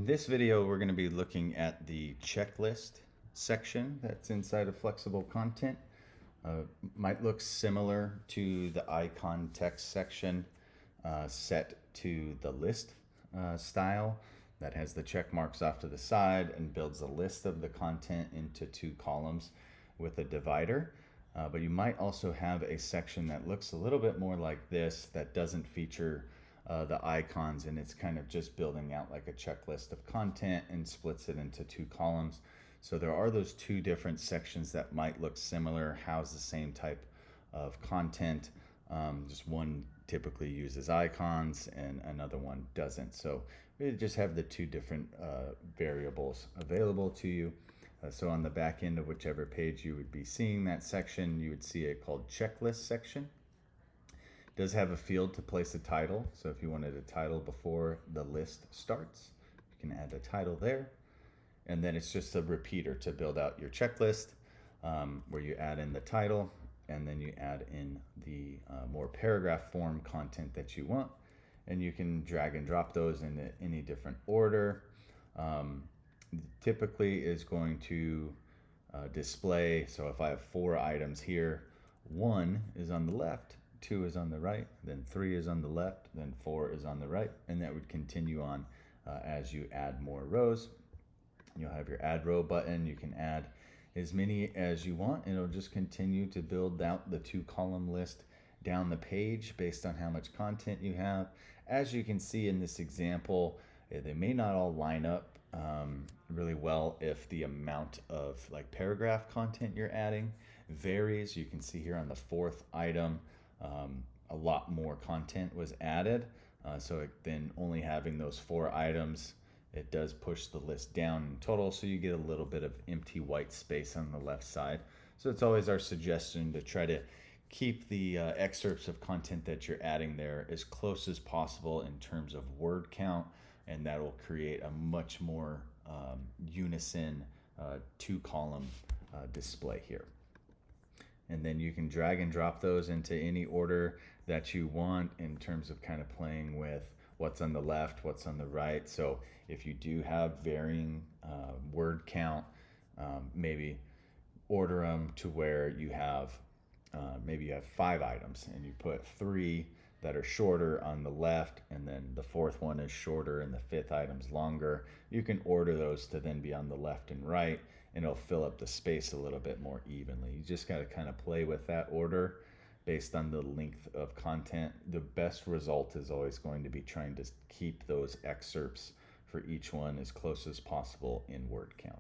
In this video, we're going to be looking at the checklist section that's inside of flexible content. Might look similar to the icon text section set to the list style that has the check marks off to the side and builds a list of the content into two columns with a divider. But you might also have a section that looks a little bit more like this that doesn't feature the icons, and it's kind of just building out like a checklist of content and splits it into two columns. So there are those two different sections that might look similar, house the same type of content. Just one typically uses icons and another one doesn't. So we just have the two different variables available to you. So on the back end of whichever page you would be seeing that section, you would see it called checklist section. It does have a field to place a title. So if you wanted a title before the list starts, you can add a title there. And then it's just a repeater to build out your checklist, where you add in the title and then you add in the more paragraph form content that you want. And you can drag and drop those into any different order. Typically is going to display, so if I have 4 items here, 1 is on the left, 2 is on the right, then 3 is on the left, then 4 is on the right, and that would continue on as you add more rows. You'll have your add row button. You can add as many as you want, and it'll just continue to build out the 2-column list down the page based on how much content you have. As you can see in this example, they may not all line up really well if the amount of like paragraph content you're adding varies. You can see here on the 4th item, a lot more content was added. So then only having those 4 items, it does push the list down in total, so you get a little bit of empty white space on the left side. So it's always our suggestion to try to keep the excerpts of content that you're adding there as close as possible in terms of word count, and that will create a much more unison 2-column display here. And then you can drag and drop those into any order that you want in terms of kind of playing with what's on the left, what's on the right. So if you do have varying word count, maybe order them to where you have maybe you have 5 items and you put 3 that are shorter on the left, and then the 4th one is shorter and the 5th item's longer. You can order those to then be on the left and right, and it'll fill up the space a little bit more evenly. You just got to kind of play with that order based on the length of content. The best result is always going to be trying to keep those excerpts for each one as close as possible in word count.